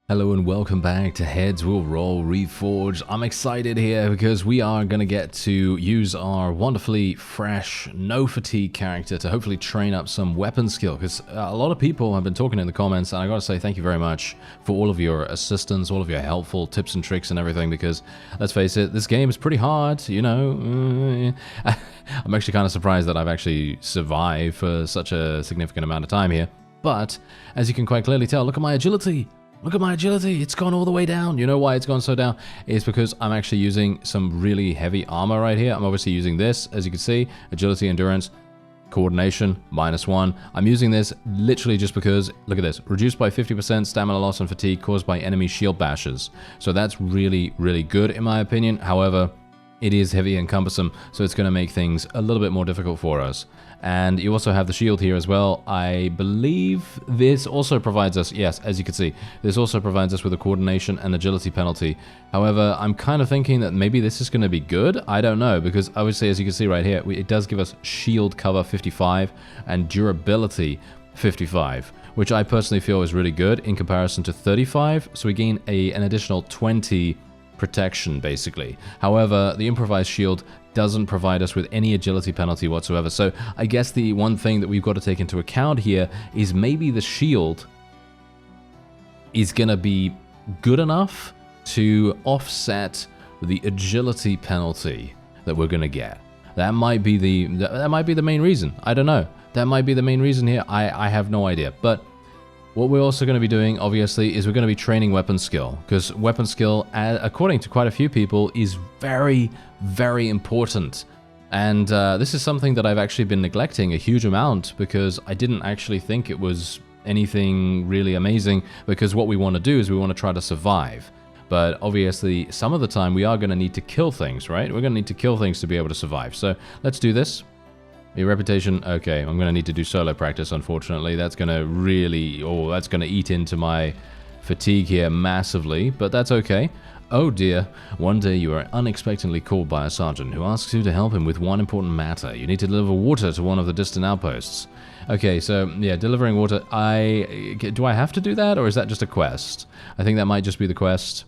Hello and welcome back to Heads Will Roll Reforged. I'm excited here because we are going to get to use our wonderfully fresh, no fatigue character to hopefully train up some weapon skill, because a lot of people have been talking in the comments, and I gotta say thank you very much for all of your assistance, all of your helpful tips and tricks and everything, because let's face it, this game is pretty hard, you know. I'm actually kind of surprised that I've actually survived for such a significant amount of time here, but as you can quite clearly tell, look at my agility. Look at my agility, it's gone all the way down. You know why it's gone so down? It's because I'm actually using some really heavy armor right here. I'm obviously using this, as you can see, agility, endurance, coordination, -1. I'm using this literally just because, look at this, reduced by 50% stamina loss and fatigue caused by enemy shield bashes. So that's really, really good in my opinion. However, it is heavy and cumbersome, so it's going to make things a little bit more difficult for us. And you also have the shield here as well. I believe this also provides us, yes, as you can see, this also provides us with a coordination and agility penalty. However, I'm kind of thinking that maybe this is going to be good. I don't know, because obviously, as you can see right here, it does give us shield cover 55 and durability 55, which I personally feel is really good in comparison to 35. So we gain an additional 20 protection, basically. However, the improvised shield doesn't provide us with any agility penalty whatsoever. So I guess the one thing that we've got to take into account here is maybe the shield is going to be good enough to offset the agility penalty that we're going to get. That might be the main reason. I don't know. That might be the main reason here. I have no idea. But what we're also going to be doing, obviously, is we're going to be training weapon skill, because weapon skill, according to quite a few people, is very, very important. And this is something that I've actually been neglecting a huge amount, because I didn't actually think it was anything really amazing, because what we want to do is we want to try to survive. But obviously, some of the time, we are going to need to kill things, right? We're going to need to kill things to be able to survive. So let's do this. Your reputation, okay, I'm going to need to do solo practice, unfortunately. That's going to really, that's going to eat into my fatigue here massively, but that's okay. Oh dear, one day you are unexpectedly called by a sergeant who asks you to help him with one important matter. You need to deliver water to one of the distant outposts. Okay, so yeah, delivering water, do I have to do that, or is that just a quest? I think that might just be the quest.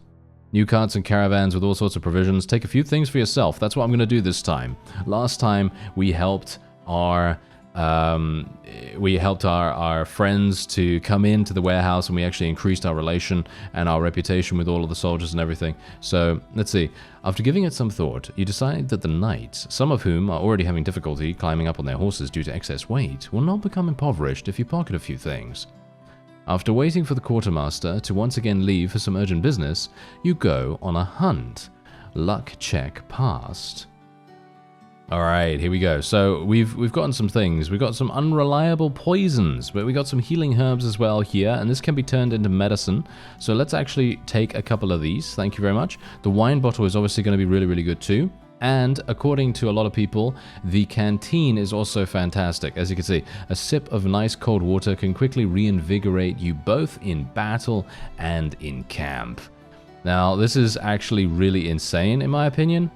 New carts and caravans with all sorts of provisions. Take a few things for yourself. That's what I'm going to do this time. Last time we helped our friends to come into the warehouse, and we actually increased our relation and our reputation with all of the soldiers and everything. So let's see. After giving it some thought, you decide that the knights, some of whom are already having difficulty climbing up on their horses due to excess weight, will not become impoverished if you pocket a few things. After waiting for the quartermaster to once again leave for some urgent business, you go on a hunt. Luck check passed. Alright, here we go. So we've gotten some things. We've got some unreliable poisons, but we got some healing herbs as well here, and this can be turned into medicine. So let's actually take a couple of these. Thank you very much. The wine bottle is obviously going to be really, really good too. And according to a lot of people, the canteen is also fantastic. As you can see, a sip of nice cold water can quickly reinvigorate you both in battle and in camp. Now, this is actually really insane in my opinion.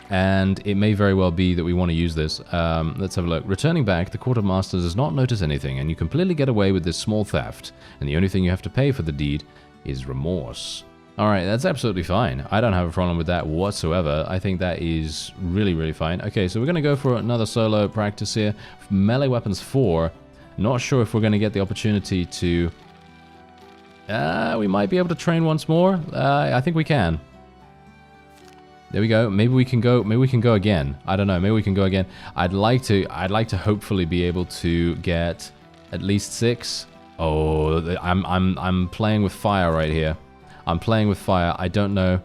And it may very well be that we want to use this. Let's have a look. Returning back, the quartermaster does not notice anything, and you completely get away with this small theft. And the only thing you have to pay for the deed is remorse. Alright, that's absolutely fine. I don't have a problem with that whatsoever. I think that is really, really fine. Okay, so we're going to go for another solo practice here. Melee weapons 4. Not sure if we're going to get the opportunity to... we might be able to train once more. I think we can. There we go. Maybe we can go again. I don't know. Maybe we can go again. I'd like to hopefully be able to get at least 6. Oh, I'm playing with fire right here. I'm playing with fire. I don't know.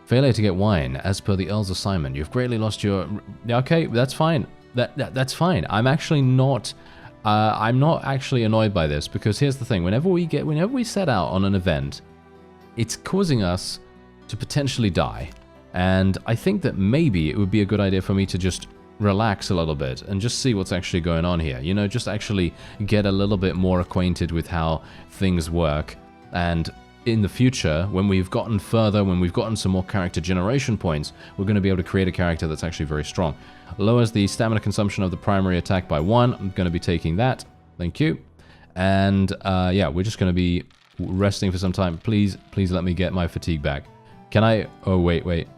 Failure to get wine. As per the Earl's assignment, you've greatly lost your... Okay, that's fine. That's fine. I'm actually not... I'm not actually annoyed by this, because here's the thing. Whenever we set out on an event, it's causing us to potentially die. And I think that maybe it would be a good idea for me to just relax a little bit and just see what's actually going on here. You know, just actually get a little bit more acquainted with how things work. And in the future, when we've gotten further, when we've gotten some more character generation points, we're going to be able to create a character that's actually very strong. Lowers the stamina consumption of the primary attack by 1. I'm going to be taking that. Thank you. And yeah, we're just going to be resting for some time. Please let me get my fatigue back. Can I? Oh, wait.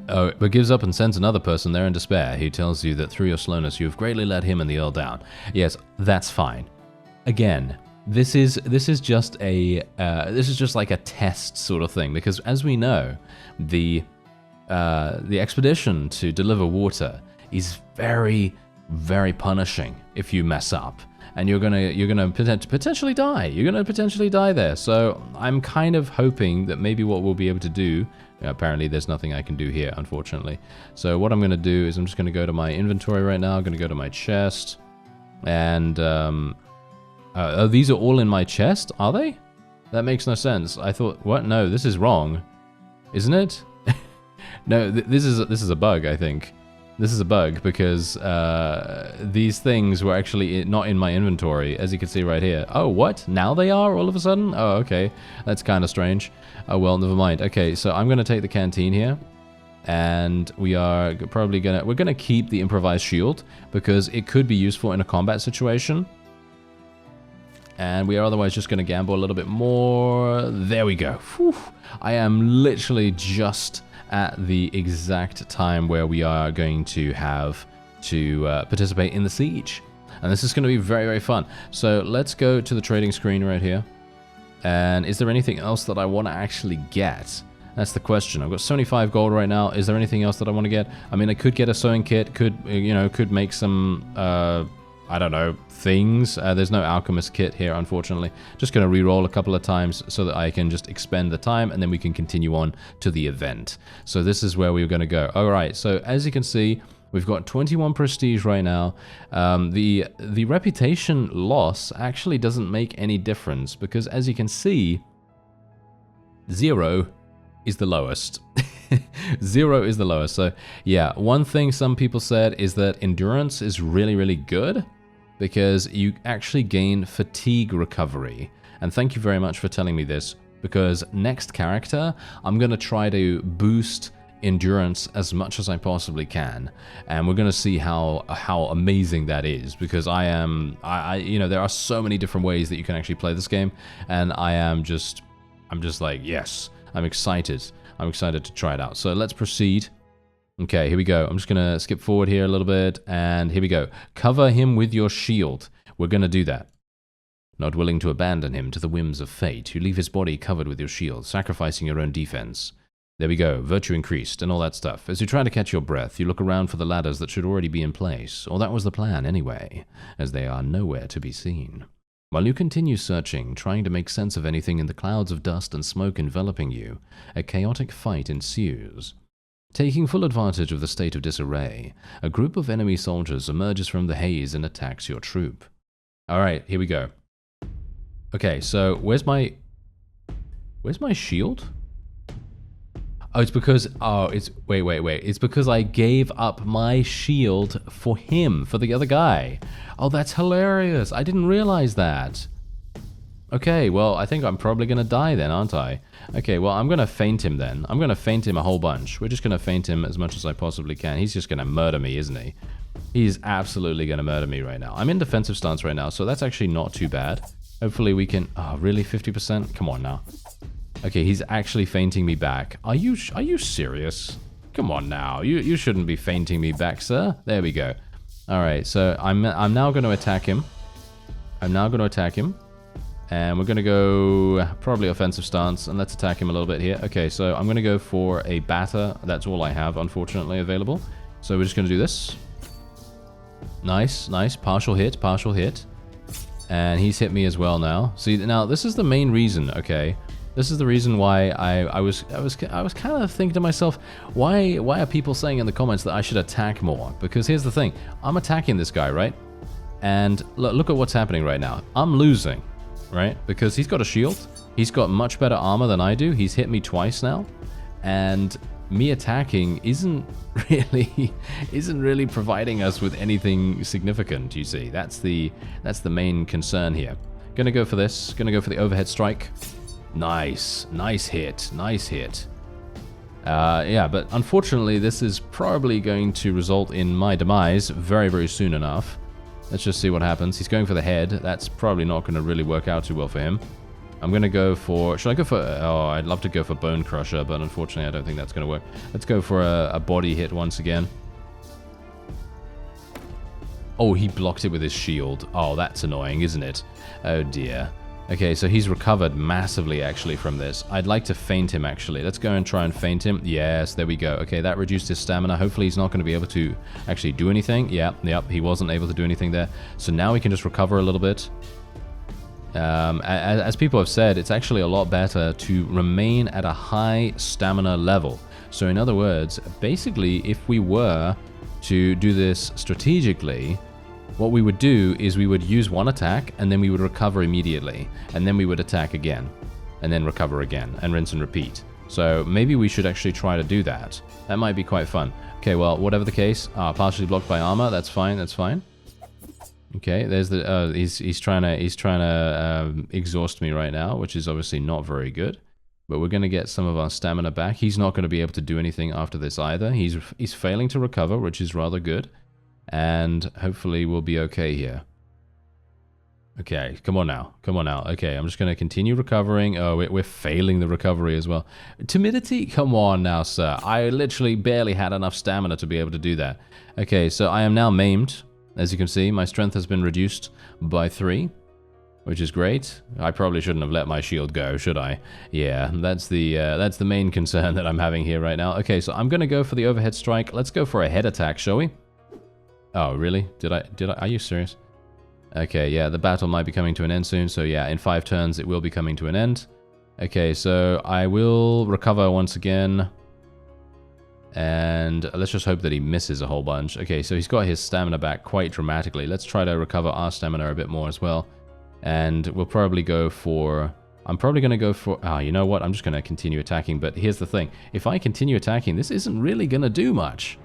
Oh, but gives up and sends another person there in despair. He tells you that through your slowness, you have greatly let him and the Earl down. Yes, that's fine. Again, this is just like a test sort of thing, because as we know, the expedition to deliver water is very, very punishing if you mess up, and you're gonna potentially die. You're gonna potentially die there. So I'm kind of hoping that maybe what we'll be able to do. Apparently, there's nothing I can do here, unfortunately. So what I'm gonna do is I'm just gonna go to my inventory right now. I'm gonna go to my chest, and oh, these are all in my chest, are they? That makes no sense. I thought, what? No, this is wrong, isn't it? No, this is a bug, I think. This is a bug because these things were actually not in my inventory, as you can see right here. Oh, what? Now they are all of a sudden? Oh, okay. That's kind of strange. Oh, well, never mind. Okay, so I'm going to take the canteen here. And we are probably we're going to keep the improvised shield because it could be useful in a combat situation. And we are otherwise just going to gamble a little bit more. There we go. Whew. I am literally just at the exact time where we are going to have to participate in the siege. And this is going to be very, very fun. So let's go to the trading screen right here. And is there anything else that I want to actually get? That's the question. I've got 75 gold right now. Is there anything else that I want to get? I mean, I could get a sewing kit, could make some, I don't know, things. There's no alchemist kit here, unfortunately. Just going to re-roll a couple of times so that I can just expend the time, and then we can continue on to the event. So this is where we're going to go. All right, so as you can see, we've got 21 prestige right now. The reputation loss actually doesn't make any difference because, as you can see, 0 is the lowest. 0 is the lowest. So yeah, one thing some people said is that endurance is really, really good because you actually gain fatigue recovery. And thank you very much for telling me this, because next character, I'm going to try to boost endurance as much as I possibly can, and we're going to see how amazing that is, because there are so many different ways that you can actually play this game, and I'm just like, yes, I'm excited to try it out. So let's proceed. Okay, here we go. I'm just going to skip forward here a little bit, and here we go. Cover him with your shield. We're going to do that. Not willing to abandon him to the whims of fate, you leave his body covered with your shield, sacrificing your own defense. There we go, virtue increased and all that stuff. As you try to catch your breath, you look around for the ladders that should already be in place, or that was the plan anyway, as they are nowhere to be seen. While you continue searching, trying to make sense of anything in the clouds of dust and smoke enveloping you, a chaotic fight ensues. Taking full advantage of the state of disarray, a group of enemy soldiers emerges from the haze and attacks your troop. Alright, here we go. Okay, so where's my shield? Oh, it's because, wait. It's because I gave up my shield for him, for the other guy. Oh, that's hilarious. I didn't realize that. Okay, well, I think I'm probably going to die then, aren't I? Okay, well, I'm going to feint him then. I'm going to feint him a whole bunch. We're just going to feint him as much as I possibly can. He's just going to murder me, isn't he? He's absolutely going to murder me right now. I'm in defensive stance right now, so that's actually not too bad. Hopefully we can... Oh, really? 50%? Come on now. Okay, he's actually feinting me back. Are you serious? Come on now. You shouldn't be feinting me back, sir. There we go. Alright, so I'm now going to attack him. And we're going to go probably offensive stance, and let's attack him a little bit here. Okay, so I'm going to go for a batter. That's all I have, unfortunately, available. So we're just going to do this. Nice. Partial hit. And he's hit me as well now. See, now this is the main reason, okay? This is the reason why I was kind of thinking to myself, why are people saying in the comments that I should attack more? Because here's the thing. I'm attacking this guy, right? And look at what's happening right now. I'm losing. Right? Because he's got a shield. He's got much better armor than I do. He's hit me twice now. And me attacking isn't really providing us with anything significant, you see. That's the main concern here. Gonna go for this. Gonna go for the overhead strike. Nice hit. Yeah, but unfortunately this is probably going to result in my demise very, very soon enough. Let's just see what happens. He's going for the head. That's probably not going to really work out too well for him. I'm going to go for... Should I go for... Oh, I'd love to go for Bone Crusher, but unfortunately I don't think that's going to work. Let's go for a body hit once again. Oh, he blocked it with his shield. Oh, that's annoying, isn't it? Oh, dear. Okay, so he's recovered massively, actually, from this. I'd like to feint him, actually. Let's go and try and feint him. Yes, there we go. Okay, that reduced his stamina. Hopefully he's not going to be able to actually do anything. Yep, he wasn't able to do anything there. So now we can just recover a little bit. As people have said, it's actually a lot better to remain at a high stamina level. So in other words, basically, if we were to do this strategically, what we would do is we would use one attack, and then we would recover immediately, and then we would attack again, and then recover again, and rinse and repeat. So maybe we should actually try to do that. That might be quite fun. Okay, well, whatever the case, partially blocked by armor. That's fine. That's fine. Okay, there's the. He's trying to exhaust me right now, which is obviously not very good. But we're going to get some of our stamina back. He's not going to be able to do anything after this either. He's failing to recover, which is rather good. And hopefully we'll be okay here. Okay, come on now. Come on now. Okay, I'm just going to continue recovering. Oh, we're failing the recovery as well. Timidity? Come on now, sir. I literally barely had enough stamina to be able to do that. Okay, so I am now maimed. As you can see, my strength has been reduced by 3. Which is great. I probably shouldn't have let my shield go, should I? Yeah, that's the main concern that I'm having here right now. Okay, so I'm going to go for the overhead strike. Let's go for a head attack, shall we? Oh, really? Did I? Are you serious? Okay, yeah, the battle might be coming to an end soon. So yeah, in 5 turns it will be coming to an end. Okay, so I will recover once again. And let's just hope that he misses a whole bunch. Okay, so he's got his stamina back quite dramatically. Let's try to recover our stamina a bit more as well. And we'll probably go for... I'm probably going to go for... you know what? I'm just going to continue attacking. But here's the thing. If I continue attacking, this isn't really going to do much.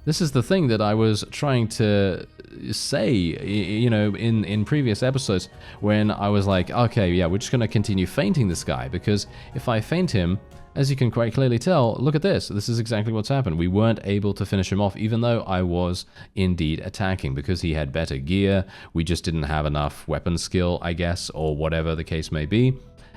This is the thing that I was trying to say, you know, in previous episodes when I was like, okay, yeah, we're just going to continue feinting this guy. Because if I feint him, as you can quite clearly tell, look at this. This is exactly what's happened. We weren't able to finish him off, even though I was indeed attacking, because he had better gear. We just didn't have enough weapon skill, I guess, or whatever the case may be.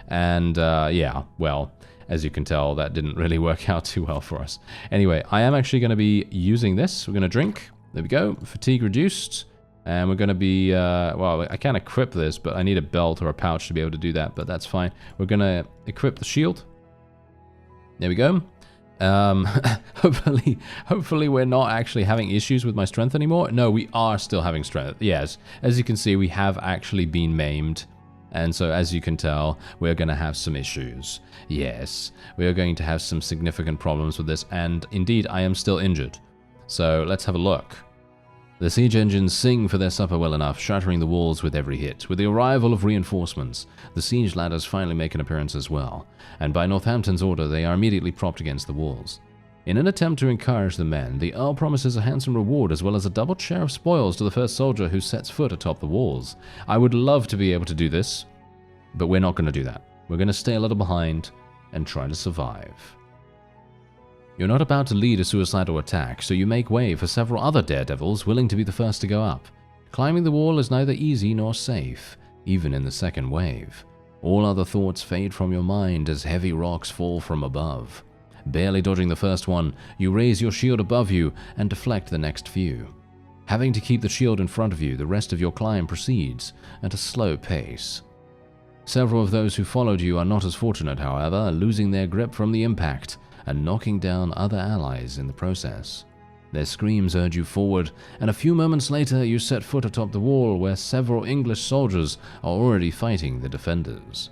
And yeah, well, as you can tell, that didn't really work out too well for us. Anyway, I am actually going to be using this. We're going to drink. There we go. Fatigue reduced. And we're going to be, well, I can't equip this, but I need a belt or a pouch to be able to do that, but that's fine. We're going to equip the shield. There we go. Hopefully we're not actually having issues with my strength anymore. No, we are still having strength. Yes, as you can see, we have actually been maimed. And so, as you can tell, we're going to have some issues. Yes, we are going to have some significant problems with this. And indeed, I am still injured. So, let's have a look. The siege engines sing for their supper well enough, shattering the walls with every hit. With the arrival of reinforcements, the siege ladders finally make an appearance as well, and by Northampton's order they are immediately propped against the walls. In an attempt to encourage the men, the Earl promises a handsome reward as well as a double share of spoils to the first soldier who sets foot atop the walls. I would love to be able to do this, but we're not going to do that. We're going to stay a little behind and try to survive. You're not about to lead a suicidal attack, so you make way for several other daredevils willing to be the first to go up. Climbing the wall is neither easy nor safe, even in the second wave. All other thoughts fade from your mind as heavy rocks fall from above. Barely dodging the first one, you raise your shield above you and deflect the next few. Having to keep the shield in front of you, the rest of your climb proceeds at a slow pace. Several of those who followed you are not as fortunate, however, losing their grip from the impact and knocking down other allies in the process. Their screams urge you forward, and a few moments later you set foot atop the wall where several English soldiers are already fighting the defenders.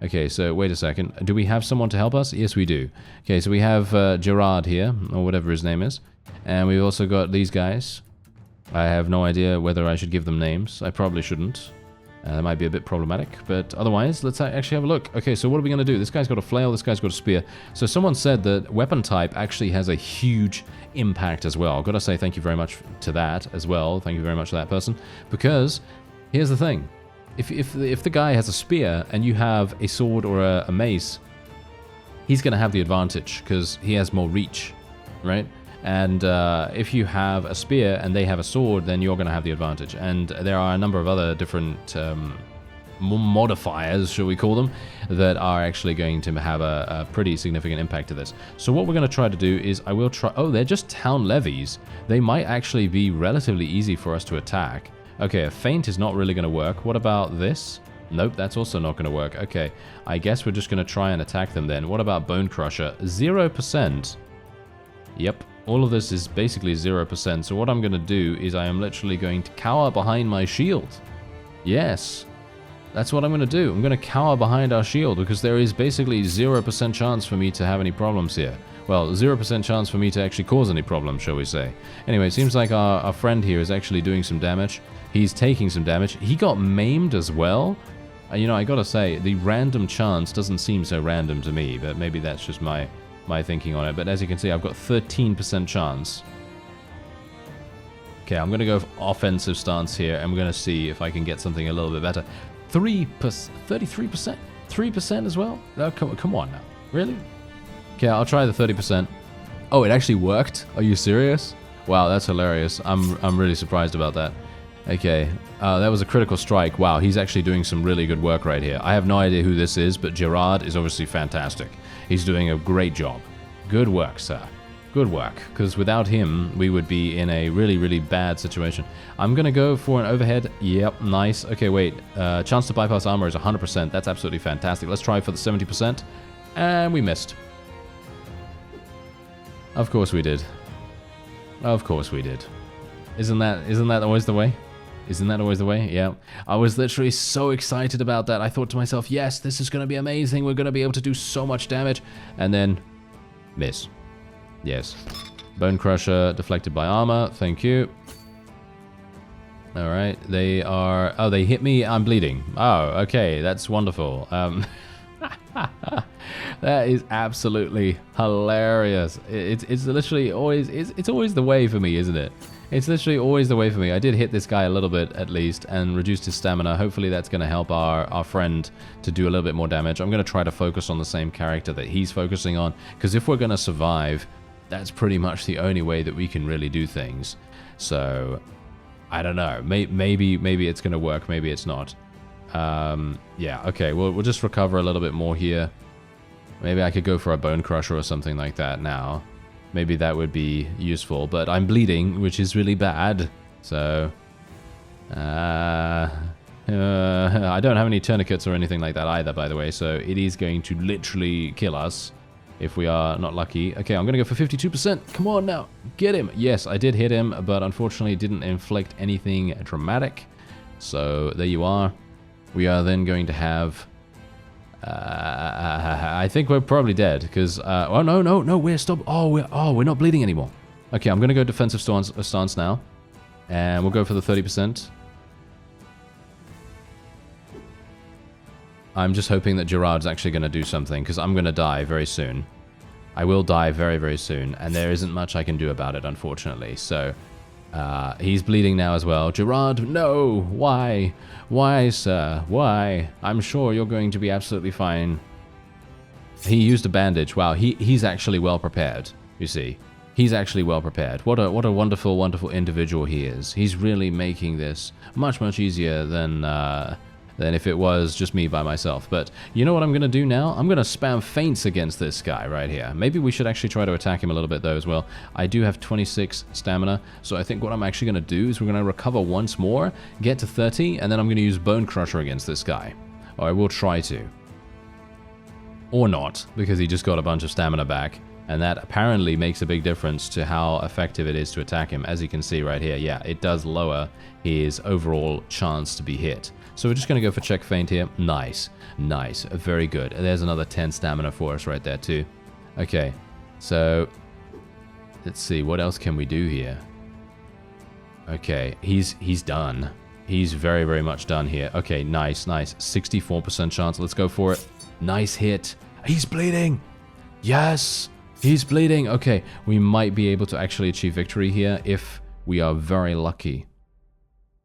Okay, so wait a second. Do we have someone to help us? Yes, we do. Okay, so we have Gerard here, or whatever his name is, and we've also got these guys. I have no idea whether I should give them names. I probably shouldn't. That might be a bit problematic, but otherwise, let's actually have a look. Okay, so what are we going to do? This guy's got a flail, this guy's got a spear. So someone said that weapon type actually has a huge impact as well. I've got to say thank you very much to that as well. Thank you very much to that person. Because, here's the thing. If the guy has a spear and you have a sword or a mace, he's going to have the advantage because he has more reach, right? And if you have a spear and they have a sword, then you're going to have the advantage. And there are a number of other different modifiers, shall we call them, that are actually going to have a pretty significant impact to this. So what we're going to try to do is I will try... Oh, they're just town levies. They might actually be relatively easy for us to attack. Okay, a feint is not really going to work. What about this? Nope, that's also not going to work. Okay, I guess we're just going to try and attack them then. What about Bone Crusher? 0%. Yep, all of this is basically 0%. So what I'm going to do is I am literally going to cower behind my shield. Yes, that's what I'm going to do. I'm going to cower behind our shield because there is basically 0% chance for me to have any problems here. Well, 0% chance for me to actually cause any problems, shall we say. Anyway, it seems like our friend here is actually doing some damage. He's taking some damage. He got maimed as well. You know, I gotta say, the random chance doesn't seem so random to me, but maybe that's just my thinking on it. But as you can see, I've got 13% chance. Okay, I'm gonna go offensive stance here, and we're gonna see if I can get something a little bit better. 33%? 3% as well? No, come on now. Really? Okay, I'll try the 30%. Oh, it actually worked? Are you serious? Wow, that's hilarious. I'm really surprised about that. Okay, that was a critical strike. Wow, he's actually doing some really good work right here. I have no idea who this is, but Gerard is obviously fantastic. He's doing a great job. Good work, sir. Good work, because without him, we would be in a really, really bad situation. I'm going to go for an overhead. Yep, nice. Okay, wait. Chance to bypass armor is 100%. That's absolutely fantastic. Let's try for the 70%. And we missed. Of course we did. Of course we did. Isn't that always the way? Isn't that always the way? Yeah. I was literally so excited about that. I thought to myself, yes, this is going to be amazing. We're going to be able to do so much damage. And then, miss. Yes. Bone Crusher deflected by armor. Thank you. All right. They are... Oh, they hit me. I'm bleeding. Oh, okay. That's wonderful. That is absolutely hilarious. It's literally always... It's always the way for me, isn't it? It's literally always the way for me. I did hit this guy a little bit, at least, and reduced his stamina. Hopefully that's going to help our friend to do a little bit more damage. I'm going to try to focus on the same character that he's focusing on, because if we're going to survive, that's pretty much the only way that we can really do things. So, I don't know. Maybe it's going to work. Maybe it's not. Yeah, okay. We'll just recover a little bit more here. Maybe I could go for a Bone Crusher or something like that now. Maybe that would be useful, but I'm bleeding, which is really bad. So, I don't have any tourniquets or anything like that either, by the way, so it is going to literally kill us if we are not lucky. Okay, I'm going to go for 52%. Come on now. Get him. Yes, I did hit him, but unfortunately didn't inflict anything dramatic. So, there you are. We are then going to have... I think we're probably dead because oh no we're we're not bleeding anymore. Okay, I'm gonna go defensive stance now, and we'll go for the 30%. I'm just hoping that Gerard's actually gonna do something because I'm gonna die very soon. I will die very, very soon, and there isn't much I can do about it, unfortunately. So he's bleeding now as well. Gerard, no! Why? Why, sir? Why? I'm sure you're going to be absolutely fine. He used a bandage. Wow, he's actually well prepared, you see. He's actually well prepared. What a wonderful, wonderful individual he is. He's really making this much, much easier than if it was just me by myself. But you know what I'm going to do now? I'm going to spam feints against this guy right here. Maybe we should actually try to attack him a little bit though as well. I do have 26 stamina, so I think what I'm actually going to do is we're going to recover once more, get to 30, and then I'm going to use Bone Crusher against this guy. Or I will try to. Or not, because he just got a bunch of stamina back. And that apparently makes a big difference to how effective it is to attack him. As you can see right here, yeah, it does lower his overall chance to be hit. So we're just going to go for check feint here. Nice. Nice. Very good. And there's another 10 stamina for us right there too. Okay. So, let's see. What else can we do here? Okay. He's done. He's very, very much done here. Okay. Nice. Nice. 64% chance. Let's go for it. Nice hit. He's bleeding. Yes. He's bleeding. Okay. We might be able to actually achieve victory here if we are very lucky.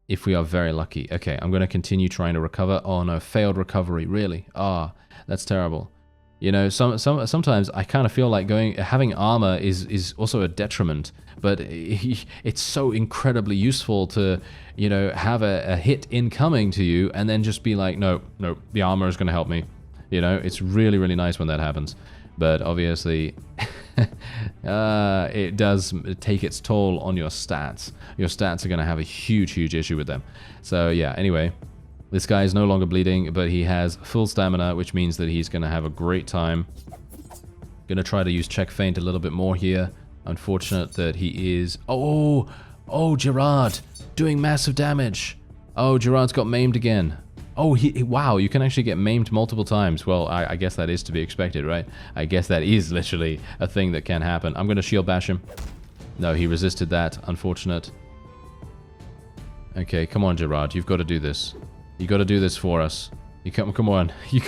If we are very lucky. Okay, I'm going to continue trying to recover. Oh no, failed recovery, really? Ah, that's terrible. You know, sometimes I kind of feel like having armor is also a detriment, but it's so incredibly useful to, you know, have a hit incoming to you and then just be like, no, the armor is going to help me. You know, it's really, really nice when that happens. But obviously, it does take its toll on your stats. Your stats are going to have a huge, huge issue with them. So yeah, anyway. This guy is no longer bleeding, but he has full stamina, which means that he's going to have a great time. Going to try to use check feint a little bit more here. Unfortunate that he is... Oh, Gerard, doing massive damage. Oh, Gerard's got maimed again. Oh, wow, you can actually get maimed multiple times. Well, I guess that is to be expected, right? I guess that is literally a thing that can happen. I'm going to shield bash him. No, he resisted that. Unfortunate. Okay, come on, Gerard. You've got to do this. You got to do this for us. Come on. You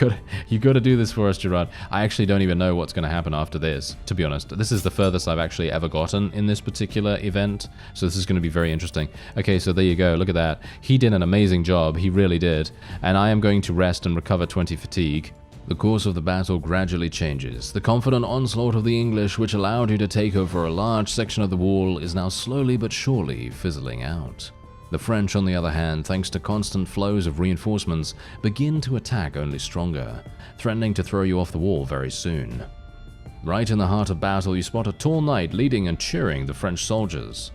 got to do this for us, Gerard. I actually don't even know what's going to happen after this, to be honest. This is the furthest I've actually ever gotten in this particular event, so this is going to be very interesting. Okay, so there you go. Look at that. He did an amazing job. He really did. And I am going to rest and recover 20 fatigue. The course of the battle gradually changes. The confident onslaught of the English, which allowed you to take over a large section of the wall, is now slowly but surely fizzling out. The French, on the other hand, thanks to constant flows of reinforcements, begin to attack only stronger, threatening to throw you off the wall very soon. Right in the heart of battle, you spot a tall knight leading and cheering the French soldiers.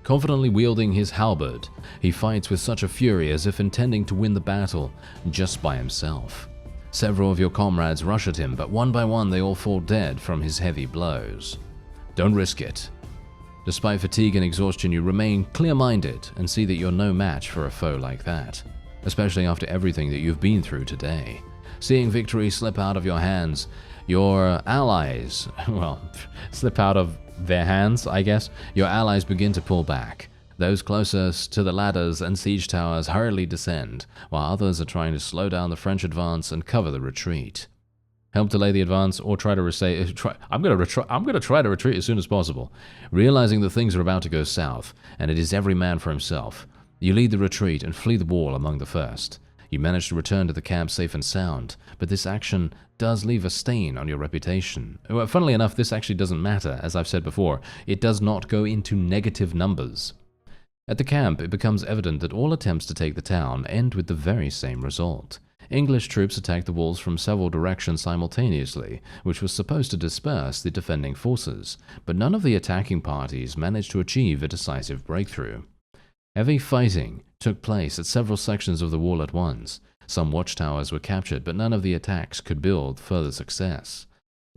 Confidently wielding his halberd, he fights with such a fury as if intending to win the battle just by himself. Several of your comrades rush at him, but one by one they all fall dead from his heavy blows. Don't risk it. Despite fatigue and exhaustion, you remain clear-minded and see that you're no match for a foe like that, especially after everything that you've been through today. Seeing victory slip out of your hands, your allies, well, slip out of their hands, I guess, your allies begin to pull back. Those closest to the ladders and siege towers hurriedly descend, while others are trying to slow down the French advance and cover the retreat. Help delay the advance or try to I'm going to try to retreat as soon as possible. Realizing that things are about to go south, and it is every man for himself, you lead the retreat and flee the wall among the first. You manage to return to the camp safe and sound, but this action does leave a stain on your reputation. Well, funnily enough, this actually doesn't matter, as I've said before. It does not go into negative numbers. At the camp, it becomes evident that all attempts to take the town end with the very same result. English troops attacked the walls from several directions simultaneously, which was supposed to disperse the defending forces, but none of the attacking parties managed to achieve a decisive breakthrough. Heavy fighting took place at several sections of the wall at once. Some watchtowers were captured, but none of the attacks could build further success.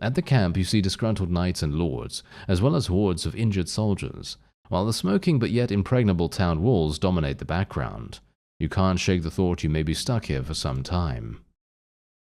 At the camp, you see disgruntled knights and lords, as well as hordes of injured soldiers, while the smoking but yet impregnable town walls dominate the background. You can't shake the thought you may be stuck here for some time.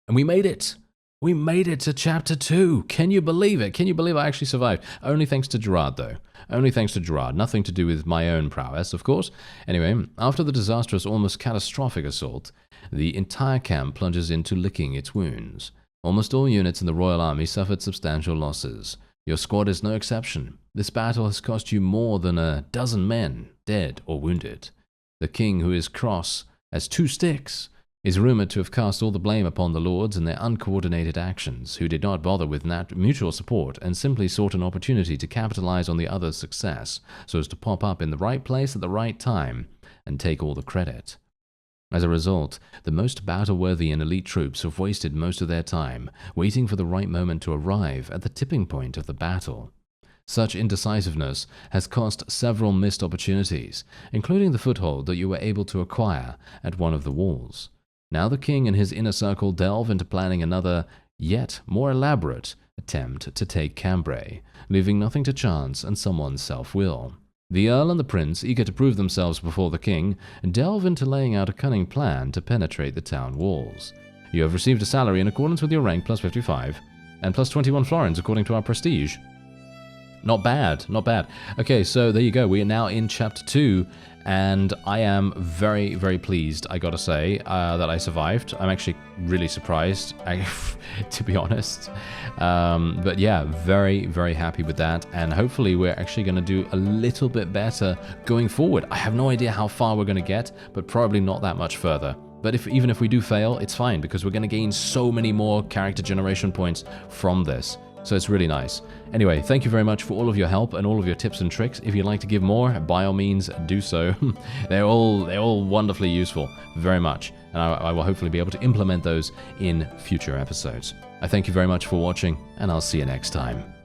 And we made it! We made it to Chapter 2! Can you believe it? Can you believe I actually survived? Only thanks to Gerard, though. Only thanks to Gerard. Nothing to do with my own prowess, of course. Anyway, after the disastrous, almost catastrophic assault, the entire camp plunges into licking its wounds. Almost all units in the Royal Army suffered substantial losses. Your squad is no exception. This battle has cost you more than a dozen men, dead or wounded. The king, who is cross as two sticks, is rumored to have cast all the blame upon the lords and their uncoordinated actions, who did not bother with mutual support and simply sought an opportunity to capitalize on the other's success so as to pop up in the right place at the right time and take all the credit. As a result, the most battle-worthy and elite troops have wasted most of their time waiting for the right moment to arrive at the tipping point of the battle. Such indecisiveness has cost several missed opportunities, including the foothold that you were able to acquire at one of the walls. Now the king and his inner circle delve into planning another, yet more elaborate, attempt to take Cambrai, leaving nothing to chance and someone's self-will. The earl and the prince, eager to prove themselves before the king, delve into laying out a cunning plan to penetrate the town walls. You have received a salary in accordance with your rank plus 55, and plus 21 florins according to our prestige. Not bad, not bad. Okay, so there you go. We are now in Chapter 2, and I am very, very pleased, I gotta say, that I survived. I'm actually really surprised, to be honest. But yeah, very, very happy with that, and hopefully we're actually going to do a little bit better going forward. I have no idea how far we're going to get, but probably not that much further. But even if we do fail, it's fine, because we're going to gain so many more character generation points from this. So it's really nice. Anyway, thank you very much for all of your help and all of your tips and tricks. If you'd like to give more, by all means, do so. They're all wonderfully useful, very much. And I will hopefully be able to implement those in future episodes. I thank you very much for watching, and I'll see you next time.